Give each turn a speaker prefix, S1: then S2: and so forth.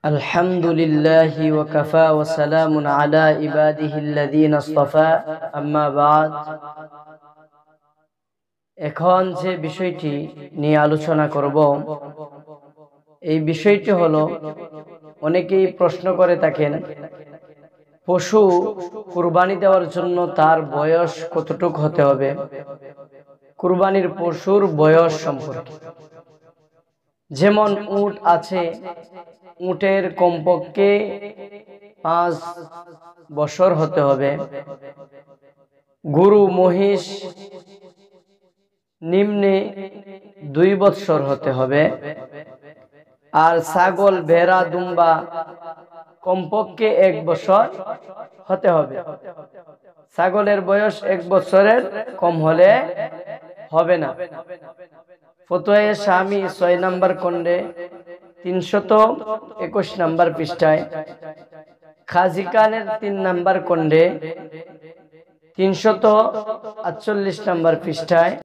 S1: الحمد لله وكفى وسلام على عباده الذين اصطفى أما بعد এখন যে বিষয়টি নিয়ে আলোচনা করব এই বিষয়টি হলো অনেকেই প্রশ্ন করে থাকেন পশু কুরবানি দেওয়ার জন্য তার বয়স কতটুকু হতে হবে কুরবানির পশুর বয়স সম্পর্কে যেমন উট আছে উটের কমপক্ষে 5 বছর হতে হবে গরু মহিষ নিম্নে 2 বছর হতে হবে আর ছাগল ভেড়া দুম্বা কমপক্ষে 1 বছর হতে হবে ছাগলের বয়স 1 বছরের কম হলে হবে না ফতোয়া শামী 6 নম্বর খণ্ডে 321 নম্বর পৃষ্ঠায় খাজি খানের 3 নম্বর খণ্ডে 348 নম্বর পৃষ্ঠায়